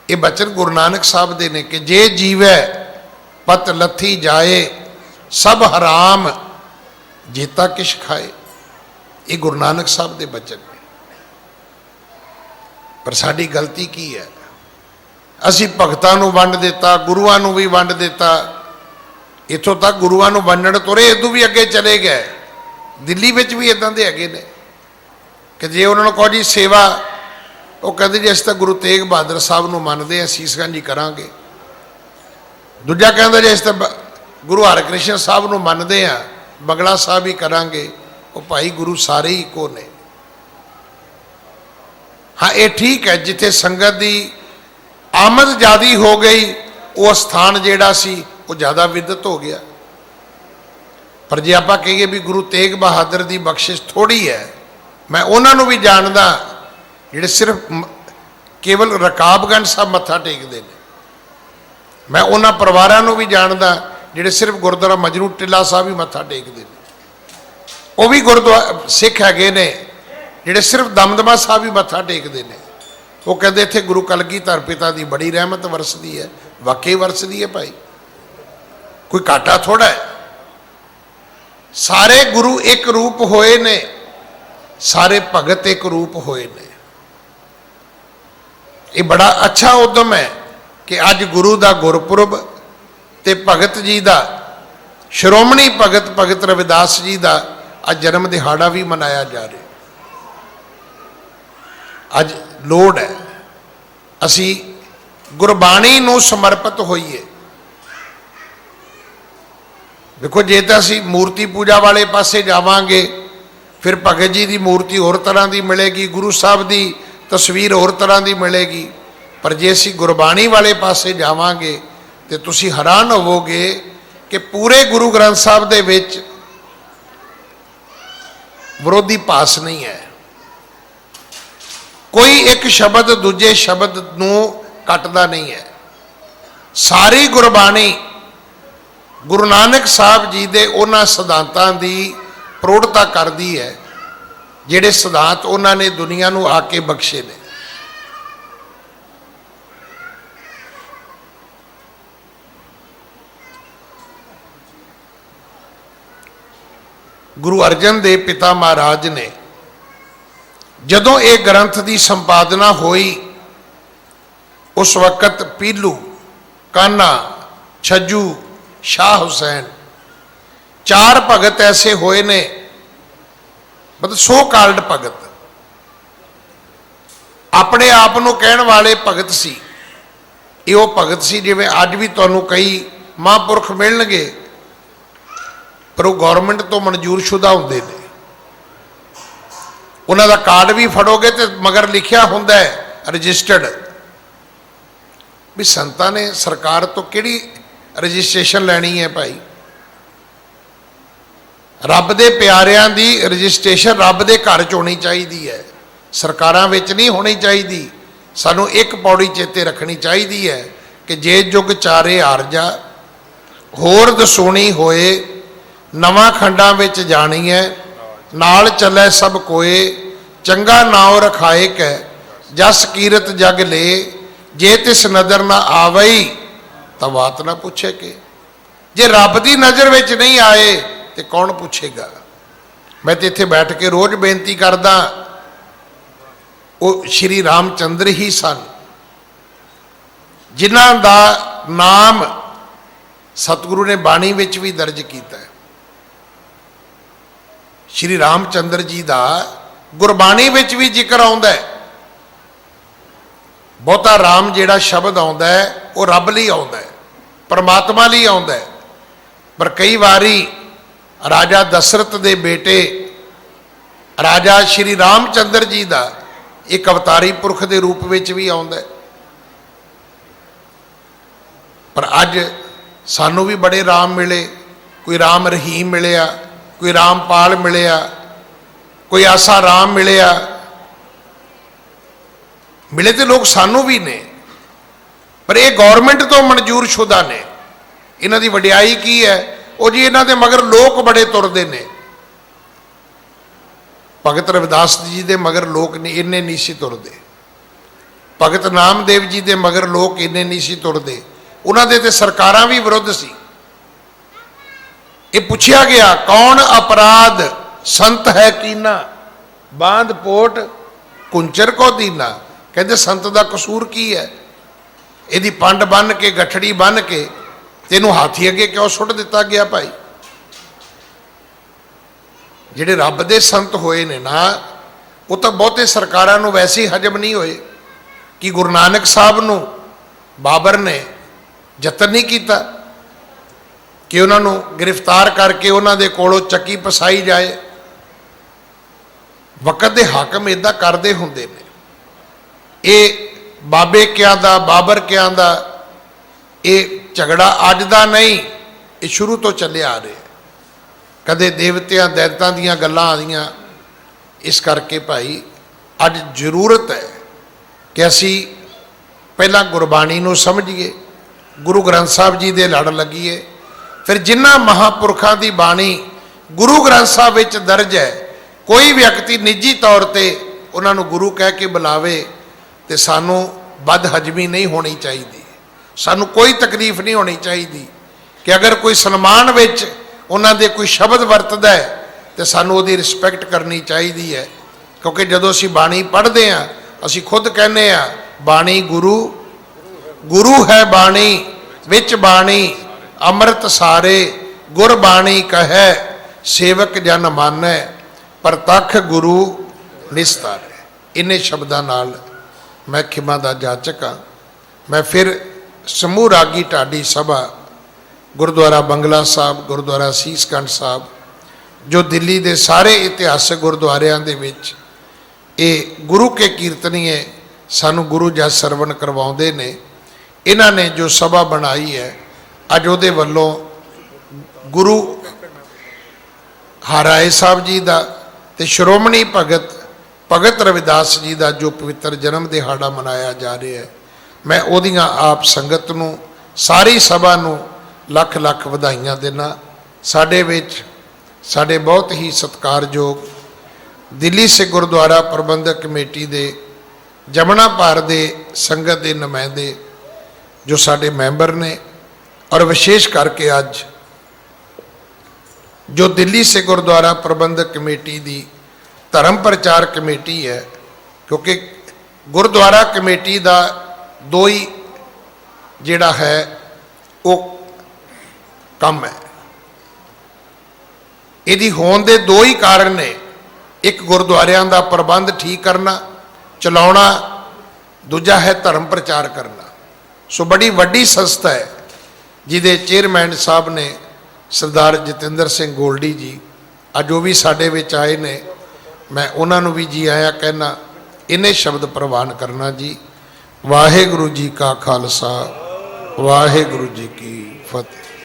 ਇਹ ਬਚਨ ਗੁਰੂ ਨਾਨਕ ਸਾਹਿਬ ਦੇ ਨੇ ਕਿ ਜੇ ਜੀਵੈ ਪਤ ਲੱਥੀ ਜਾਏ ਸਭ ਹਰਾਮ ਜੇਤਾ ਕਿਛ ਖਾਏ। ਇਹ ਗੁਰੂ ਨਾਨਕ ਸਾਹਿਬ ਦੇ ਬਚਨ ਨੇ। ਪਰ ਸਾਡੀ ਗਲਤੀ ਕੀ ਹੈ? ਅਸੀਂ ਭਗਤਾਂ ਨੂੰ ਵੰਡ ਦਿੱਤਾ, ਗੁਰੂਆਂ ਨੂੰ ਵੀ ਵੰਡ ਦਿੱਤਾ। ਇੱਥੋਂ ਤੱਕ ਗੁਰੂਆਂ ਨੂੰ ਵੰਡਣ ਤੁਰੇ, ਇਦੋਂ ਵੀ ਅੱਗੇ ਚਲੇ ਗਏ। ਦਿੱਲੀ ਵਿੱਚ ਵੀ ਇਦਾਂ ਦੇ ਹੈਗੇ ਨੇ ਕਿ ਜੇ ਉਹਨਾਂ ਨੂੰ ਕਹੋ ਜੀ ਸੇਵਾ, ਉਹ ਕਹਿੰਦੇ ਜੀ ਅਸੀਂ ਤਾਂ ਗੁਰੂ ਤੇਗ ਬਹਾਦਰ ਸਾਹਿਬ ਨੂੰ ਮੰਨਦੇ ਹਾਂ, ਸੀਸਗੰਜ ਕਰਾਂਗੇ। ਦੂਜਾ ਕਹਿੰਦਾ ਜੀ ਅਸੀਂ ਤਾਂ ਗੁਰੂ ਹਰਕ੍ਰਿਸ਼ਨ ਸਾਹਿਬ ਨੂੰ ਮੰਨਦੇ ਹਾਂ, ਬਗਲਾ ਸਾਹਿਬ ਹੀ ਕਰਾਂਗੇ। ਉਹ ਭਾਈ ਗੁਰੂ ਸਾਰੇ ਹੀ ਇੱਕੋ ਨੇ। ਹਾਂ, ਇਹ ਠੀਕ ਹੈ ਜਿੱਥੇ ਸੰਗਤ ਦੀ ਆਮਦ ਜ਼ਿਆਦੀ ਹੋ ਗਈ, ਉਹ ਸਥਾਨ ਜਿਹੜਾ ਸੀ ਉਹ ਜ਼ਿਆਦਾ ਵਿਦਤ ਹੋ ਗਿਆ। ਪਰ ਜੇ ਆਪਾਂ ਕਹੀਏ ਵੀ ਗੁਰੂ ਤੇਗ ਬਹਾਦਰ ਦੀ ਬਖਸ਼ਿਸ਼ ਥੋੜੀ ਹੈ, ਮੈਂ ਉਹਨਾਂ ਨੂੰ ਵੀ ਜਾਣਦਾ ਜਿਹੜੇ ਸਿਰਫ ਕੇਵਲ ਰਕਾਬਗੰਜ ਸਾਹਿਬ ਮੱਥਾ ਟੇਕਦੇ ਨੇ। ਮੈਂ ਉਹਨਾਂ ਪਰਿਵਾਰਾਂ ਨੂੰ ਵੀ ਜਾਣਦਾ ਜਿਹੜੇ ਸਿਰਫ ਗੁਰਦੁਆਰਾ ਮਜਨੂ ਟਿੱਲਾ ਸਾਹਿਬ ਹੀ ਮੱਥਾ ਟੇਕਦੇ ਨੇ। ਉਹ ਵੀ ਗੁਰਦੁਆਰਾ ਸਿੱਖ ਹੈਗੇ ਨੇ ਜਿਹੜੇ ਸਿਰਫ ਦਮਦਮਾ ਸਾਹਿਬ ਹੀ ਮੱਥਾ ਟੇਕਦੇ ਨੇ। ਉਹ ਕਹਿੰਦੇ ਇੱਥੇ ਗੁਰੂ ਕਲਗੀਧਰ ਪਿਤਾ ਦੀ ਬੜੀ ਰਹਿਮਤ ਵਰਸਦੀ ਹੈ। ਵਾਕਈ ਵਰਸਦੀ ਹੈ ਭਾਈ, ਕੋਈ ਘਾਟਾ ਥੋੜਾ ਹੈ। ਸਾਰੇ ਗੁਰੂ ਇੱਕ ਰੂਪ ਹੋਏ ਨੇ, ਸਾਰੇ ਭਗਤ ਇੱਕ ਰੂਪ ਹੋਏ ਨੇ। ਇਹ ਬੜਾ ਅੱਛਾ ਉਦਮ ਹੈ ਕਿ ਅੱਜ ਗੁਰੂ ਦਾ ਗੁਰਪੁਰਬ ਤੇ ਭਗਤ ਜੀ ਦਾ, ਸ਼੍ਰੋਮਣੀ ਭਗਤ ਰਵਿਦਾਸ ਜੀ ਦਾ ਅੱਜ ਜਨਮ ਦਿਹਾੜਾ ਵੀ ਮਨਾਇਆ ਜਾ ਰਿਹਾ। ਅੱਜ ਲੋੜ ਹੈ ਅਸੀਂ ਗੁਰਬਾਣੀ ਨੂੰ ਸਮਰਪਿਤ ਹੋਈਏ। ਦੇਖੋ, ਜੇ ਤਾਂ ਅਸੀਂ ਮੂਰਤੀ ਪੂਜਾ ਵਾਲੇ ਪਾਸੇ ਜਾਵਾਂਗੇ ਫਿਰ ਭਗਤ ਜੀ ਦੀ ਮੂਰਤੀ ਹੋਰ ਤਰ੍ਹਾਂ ਦੀ ਮਿਲੇਗੀ, ਗੁਰੂ ਸਾਹਿਬ ਦੀ ਤਸਵੀਰ ਹੋਰ ਤਰ੍ਹਾਂ ਦੀ ਮਿਲੇਗੀ। ਪਰ ਜੇ ਅਸੀਂ ਗੁਰਬਾਣੀ ਵਾਲੇ ਪਾਸੇ ਜਾਵਾਂਗੇ ਤੇ ਤੁਸੀਂ ਹੈਰਾਨ ਹੋਵੋਗੇ ਕਿ ਪੂਰੇ ਗੁਰੂ ਗ੍ਰੰਥ ਸਾਹਿਬ ਦੇ ਵਿੱਚ ਵਿਰੋਧੀ ਭਾਸ ਨਹੀਂ ਹੈ। ਕੋਈ ਇੱਕ ਸ਼ਬਦ ਦੂਜੇ ਸ਼ਬਦ ਨੂੰ ਕੱਟਦਾ ਨਹੀਂ ਹੈ। ਸਾਰੀ ਗੁਰਬਾਣੀ ਗੁਰੂ ਨਾਨਕ ਸਾਹਿਬ ਜੀ ਦੇ ਉਹਨਾਂ ਸਿਧਾਂਤਾਂ ਦੀ ਪ੍ਰੋੜਤਾ ਕਰਦੀ ਹੈ ਜਿਹੜੇ ਸਿਧਾਂਤ ਉਹਨਾਂ ਨੇ ਦੁਨੀਆ ਨੂੰ ਆ ਕੇ ਬਖਸ਼ੇ ਨੇ। ਗੁਰੂ ਅਰਜਨ ਦੇਵ ਪਿਤਾ ਮਹਾਰਾਜ ਨੇ ਜਦੋਂ ਇਹ ਗ੍ਰੰਥ ਦੀ ਸੰਪਾਦਨਾ ਹੋਈ, ਉਸ ਵਕਤ ਪੀਲੂ, ਕਾਨਾ, ਛੱਜੂ, ਸ਼ਾਹ ਹੁਸੈਨ, ਚਾਰ ਭਗਤ ਐਸੇ ਹੋਏ ਨੇ, ਮਤਲਬ ਸੋ ਕਾਲਡ ਭਗਤ, ਆਪਣੇ ਆਪ ਨੂੰ ਕਹਿਣ ਵਾਲੇ ਭਗਤ ਸੀ। ਇਹ ਉਹ ਭਗਤ ਸੀ ਜਿਵੇਂ ਅੱਜ ਵੀ ਤੁਹਾਨੂੰ ਕਈ ਮਹਾਂਪੁਰਖ ਮਿਲਣਗੇ ਪਰ ਉਹ ਗੌਰਮੈਂਟ ਤੋਂ ਮਨਜ਼ੂਰਸ਼ੁਦਾ ਹੁੰਦੇ ਨੇ। ਉਹਨਾਂ ਦਾ ਕਾਰਡ ਵੀ ਫੜੋਗੇ ਤੇ ਮਗਰ ਲਿਖਿਆ ਹੁੰਦਾ ਹੈ ਰਜਿਸਟਰਡ, ਵੀ ਸੰਤਾਂ ਨੇ ਸਰਕਾਰ ਤੋਂ ਕਿਹੜੀ ਰਜਿਸਟ੍ਰੇਸ਼ਨ ਲੈਣੀ ਹੈ ਭਾਈ। ਰੱਬ ਦੇ ਪਿਆਰਿਆਂ ਦੀ ਰਜਿਸਟ੍ਰੇਸ਼ਨ ਰੱਬ ਦੇ ਘਰ 'ਚ ਹੋਣੀ ਚਾਹੀਦੀ ਹੈ, ਸਰਕਾਰਾਂ ਵਿੱਚ ਨਹੀਂ ਹੋਣੀ ਚਾਹੀਦੀ। ਸਾਨੂੰ ਇੱਕ ਪੌੜੀ ਚੇਤੇ ਰੱਖਣੀ ਚਾਹੀਦੀ ਹੈ ਕਿ ਜੇ ਜੁਗ ਚਾਰੇ ਆਰਜਾ ਹੋਰ ਦਸੂਣੀ ਹੋਏ, ਨਵਾਂ ਖੰਡਾਂ ਵਿੱਚ ਜਾਣੀ ਹੈ, ਨਾਲ ਚੱਲੇ ਸਭ ਕੋਏ, ਚੰਗਾ ਨਾਉ ਰਖਾਏ ਕੈ ਜਸ ਕੀਰਤ ਜਗ ਲੇ, ਜੇ ਤਿਸ ਨਜ਼ਰ ਨਾ ਆਵਈ ਤਾਂ ਬਾਤ ਨਾ ਪੁੱਛੇ ਕਿ। ਜੇ ਰੱਬ ਦੀ ਨਜ਼ਰ ਵਿੱਚ ਨਹੀਂ ਆਏ ਤੇ ਕੌਣ ਪੁੱਛੇਗਾ। ਮੈਂ ਤੇ ਇੱਥੇ ਬੈਠ ਕੇ ਰੋਜ਼ ਬੇਨਤੀ ਕਰਦਾ, ਉਹ ਸ਼੍ਰੀ ਰਾਮਚੰਦਰ ਹੀ ਸਨ ਜਿਨ੍ਹਾਂ ਦਾ ਨਾਮ ਸਤਿਗੁਰੂ ਨੇ ਬਾਣੀ ਵਿੱਚ ਵੀ ਦਰਜ ਕੀਤਾ ਹੈ। ਸ਼੍ਰੀ ਰਾਮਚੰਦਰ ਜੀ ਦਾ ਗੁਰਬਾਣੀ ਵਿੱਚ ਵੀ ਜ਼ਿਕਰ ਆਉਂਦਾ ਹੈ। ਬਹੁਤਾ ਰਾਮ ਜਿਹੜਾ ਸ਼ਬਦ ਆਉਂਦਾ ਹੈ ਉਹ ਰੱਬ ਲਈ ਆਉਂਦਾ ਹੈ, ਪਰਮਾਤਮਾ ਲਈ ਆਉਂਦਾ ਹੈ। ਪਰ ਕਈ ਵਾਰੀ ਰਾਜਾ ਦਸ਼ਰਥ ਦੇ ਬੇਟੇ ਰਾਜਾ ਸ਼੍ਰੀ ਰਾਮਚੰਦਰ ਜੀ ਦਾ ਇੱਕ ਅਵਤਾਰੀ ਪੁਰਖ ਦੇ ਰੂਪ ਵਿੱਚ ਵੀ ਆਉਂਦਾ ਹੈ। ਪਰ ਅੱਜ ਸਾਨੂੰ ਵੀ ਬੜੇ ਰਾਮ ਮਿਲੇ, ਕੋਈ ਰਾਮ ਰਹੀਮ ਮਿਲਿਆ, ਕੋਈ ਰਾਮਪਾਲ ਮਿਲਿਆ, ਕੋਈ ਆਸਾ ਰਾਮ ਮਿਲਿਆ। ਮਿਲੇ ਤੇ ਲੋਕ ਸਾਨੂੰ ਵੀ ਨੇ, ਪਰ ਇਹ ਗੌਰਮੈਂਟ ਤੋਂ ਮਨਜ਼ੂਰਸ਼ੁਦਾ ਨੇ। ਇਹਨਾਂ ਦੀ ਵਡਿਆਈ ਕੀ ਹੈ? ਉਹ ਜੀ ਇਹਨਾਂ ਦੇ ਮਗਰ ਲੋਕ ਬੜੇ ਤੁਰਦੇ ਨੇ। ਭਗਤ ਰਵਿਦਾਸ ਜੀ ਦੇ ਮਗਰ ਲੋਕ ਨਹੀਂ ਇੰਨੇ ਨਹੀਂ ਸੀ ਤੁਰਦੇ, ਭਗਤ ਨਾਮਦੇਵ ਜੀ ਦੇ ਮਗਰ ਲੋਕ ਇੰਨੇ ਨਹੀਂ ਸੀ ਤੁਰਦੇ, ਉਹਨਾਂ ਦੇ ਤੇ ਸਰਕਾਰਾਂ ਵੀ ਵਿਰੁੱਧ ਸੀ। ਇਹ ਪੁੱਛਿਆ ਗਿਆ ਕੌਣ ਅਪਰਾਧ ਸੰਤ ਹੈ ਕੀਨਾ, ਬਾਂਧ ਪੋਟ ਕੁੰਚਰ ਕੋ ਦੀਨਾ। ਕਹਿੰਦੇ ਸੰਤ ਦਾ ਕਸੂਰ ਕੀ ਹੈ? ਇਹਦੀ ਪੰਡ ਬੰਨ ਕੇ ਗੱਠੜੀ ਬੰਨ ਕੇ ਤੈਨੂੰ ਹਾਥੀ ਅੱਗੇ ਕਿਉਂ ਸੁੱਟ ਦਿੱਤਾ ਗਿਆ ਭਾਈ? ਜਿਹੜੇ ਰੱਬ ਦੇ ਸੰਤ ਹੋਏ ਨੇ ਨਾ, ਉਹ ਤਾਂ ਬਹੁਤੇ ਸਰਕਾਰਾਂ ਨੂੰ ਵੈਸੇ ਹੀ ਹਜਮ ਨਹੀਂ ਹੋਏ। ਕਿ ਗੁਰੂ ਨਾਨਕ ਸਾਹਿਬ ਨੂੰ ਬਾਬਰ ਨੇ ਯਤਨ ਨਹੀਂ ਕੀਤਾ ਕਿ ਉਹਨਾਂ ਨੂੰ ਗ੍ਰਿਫਤਾਰ ਕਰਕੇ ਉਹਨਾਂ ਦੇ ਕੋਲੋਂ ਚੱਕੀ ਪਸਾਈ ਜਾਏ? ਵਕਤ ਦੇ ਹਾਕਮ ਇੱਦਾਂ ਕਰਦੇ ਹੁੰਦੇ ਨੇ। ਇਹ ਬਾਬੇ ਕਿਆਂ ਦਾ, ਬਾਬਰ ਕਿਆਂ ਦਾ ਇਹ ਝਗੜਾ ਅੱਜ ਦਾ ਨਹੀਂ, ਇਹ ਸ਼ੁਰੂ ਤੋਂ ਚੱਲਿਆ ਆ ਰਿਹਾ। ਕਦੇ ਦੇਵਤਿਆਂ ਦੈਂਤਾਂ ਦੀਆਂ ਗੱਲਾਂ ਆਉਂਦੀਆਂ। ਇਸ ਕਰਕੇ ਭਾਈ ਅੱਜ ਜ਼ਰੂਰਤ ਹੈ ਕਿ ਅਸੀਂ ਪਹਿਲਾਂ ਗੁਰਬਾਣੀ ਨੂੰ ਸਮਝੀਏ, ਗੁਰੂ ਗ੍ਰੰਥ ਸਾਹਿਬ ਜੀ ਦੇ ਲੜ ਲੱਗੀਏ। ਫਿਰ ਜਿਨ੍ਹਾਂ ਮਹਾਂਪੁਰਖਾਂ ਦੀ ਬਾਣੀ ਗੁਰੂ ਗ੍ਰੰਥ ਸਾਹਿਬ ਵਿੱਚ ਦਰਜ ਹੈ, ਕੋਈ ਵਿਅਕਤੀ ਨਿੱਜੀ ਤੌਰ ਤੇ ਉਹਨਾਂ ਨੂੰ ਗੁਰੂ ਕਹਿ ਕੇ ਬੁਲਾਵੇ ਤੇ ਸਾਨੂੰ ਬਦਹਜ਼ਮੀ ਨਹੀਂ ਹੋਣੀ ਚਾਹੀਦੀ, ਸਾਨੂੰ ਕੋਈ ਤਕਲੀਫ ਨਹੀਂ ਹੋਣੀ ਚਾਹੀਦੀ ਕਿ ਅਗਰ ਕੋਈ ਸਨਮਾਨ ਵਿੱਚ ਉਹਨਾਂ ਦੇ ਕੋਈ ਸ਼ਬਦ ਵਰਤਦਾ ਹੈ ਤੇ ਸਾਨੂੰ ਉਹਦੀ ਰਿਸਪੈਕਟ ਕਰਨੀ ਚਾਹੀਦੀ ਹੈ। ਕਿਉਂਕਿ ਜਦੋਂ ਅਸੀਂ ਬਾਣੀ ਪੜ੍ਹਦੇ ਹਾਂ, ਅਸੀਂ ਖੁਦ ਕਹਿੰਦੇ ਹਾਂ ਬਾਣੀ ਗੁਰੂ ਹੈ, ਬਾਣੀ ਵਿੱਚ ਬਾਣੀ ਅੰਮ੍ਰਿਤ ਸਾਰੇ, ਗੁਰਬਾਣੀ ਕਹੈ ਸੇਵਕ ਜਨ ਮਾਨੈ, ਪ੍ਰਤੱਖ ਗੁਰੂ ਨਿਸਤਾਰੈ। ਇਨੇ ਸ਼ਬਦਾਂ ਨਾਲ ਮੈਂ ਖਿਮਾ ਦਾ ਜਾਚਕ ਹਾਂ। ਮੈਂ ਫਿਰ ਸਮੂਹ ਰਾਗੀ ਢਾਡੀ ਸਭਾ, ਗੁਰਦੁਆਰਾ ਬੰਗਲਾ ਸਾਹਿਬ, ਗੁਰਦੁਆਰਾ ਸੀਸਗੰਜ ਸਾਹਿਬ, ਜੋ ਦਿੱਲੀ ਦੇ ਸਾਰੇ ਇਤਿਹਾਸਕ ਗੁਰਦੁਆਰਿਆਂ ਦੇ ਵਿੱਚ ਇਹ ਗੁਰੂ ਕੇ ਕੀਰਤਨੀਏ ਸਾਨੂੰ ਗੁਰੂ ਜਸ ਸਰਵਣ ਕਰਵਾਉਂਦੇ ਨੇ। ਇਹਨਾਂ ਨੇ ਜੋ ਸਭਾ ਬਣਾਈ ਹੈ, ਅੱਜ ਉਹਦੇ ਵੱਲੋਂ ਗੁਰੂ ਹਰਾਏ ਸਾਹਿਬ ਜੀ ਦਾ ਤੇ ਸ਼੍ਰੋਮਣੀ ਭਗਤ ਰਵਿਦਾਸ ਜੀ ਦਾ ਜੋ ਪਵਿੱਤਰ ਜਨਮ ਦਿਹਾੜਾ ਮਨਾਇਆ ਜਾ ਰਿਹਾ ਹੈ, ਮੈਂ ਉਹਦੀਆਂ ਆਪ ਸੰਗਤ ਨੂੰ, ਸਾਰੀ ਸਭਾ ਨੂੰ ਲੱਖ ਲੱਖ ਵਧਾਈਆਂ ਦੇਣਾ। ਸਾਡੇ ਵਿੱਚ ਸਾਡੇ ਬਹੁਤ ਹੀ ਸਤਿਕਾਰਯੋਗ ਦਿੱਲੀ ਸਿੱਖ ਗੁਰਦੁਆਰਾ ਪ੍ਰਬੰਧਕ ਕਮੇਟੀ ਦੇ ਜਮਨਾ ਭਾਰ ਦੇ ਸੰਗਤ ਦੇ ਨੁਮਾਇੰਦੇ ਜੋ ਸਾਡੇ ਮੈਂਬਰ ਨੇ, ਔਰ ਵਿਸ਼ੇਸ਼ ਕਰਕੇ ਅੱਜ ਜੋ ਦਿੱਲੀ ਸਿੱਖ ਗੁਰਦੁਆਰਾ ਪ੍ਰਬੰਧਕ ਕਮੇਟੀ ਦੀ ਧਰਮ ਪ੍ਰਚਾਰ ਕਮੇਟੀ ਹੈ, ਕਿਉਂਕਿ ਗੁਰਦੁਆਰਾ ਕਮੇਟੀ ਦਾ ਦੋ ਹੀ ਜਿਹੜਾ ਹੈ ਉਹ ਕੰਮ ਹੈ। ਇਹਦੀ ਹੋਣ ਦੇ ਦੋ ਹੀ ਕਾਰਨ ਨੇ, ਇੱਕ ਗੁਰਦੁਆਰਿਆਂ ਦਾ ਪ੍ਰਬੰਧ ਠੀਕ ਕਰਨਾ ਚਲਾਉਣਾ, ਦੂਜਾ ਹੈ ਧਰਮ ਪ੍ਰਚਾਰ ਕਰਨਾ। ਸੋ ਬੜੀ ਵੱਡੀ ਸੰਸਥਾ ਹੈ ਜਿਹਦੇ ਚੇਅਰਮੈਨ ਸਾਹਿਬ ਨੇ ਸਰਦਾਰ ਜਤਿੰਦਰ ਸਿੰਘ ਗੋਲਡੀ ਜੀ, ਅੱਜ ਉਹ ਵੀ ਸਾਡੇ ਵਿੱਚ ਆਏ ਨੇ। ਮੈਂ ਉਹਨਾਂ ਨੂੰ ਵੀ ਜੀ ਆਇਆਂ ਕਹਿਣਾ। ਇਹਨੇ ਸ਼ਬਦ ਪ੍ਰਵਾਨ ਕਰਨਾ ਜੀ। ਵਾਹਿਗੁਰੂ ਜੀ ਕਾ ਖਾਲਸਾ, ਵਾਹਿਗੁਰੂ ਜੀ ਕੀ ਫਤਿਹ।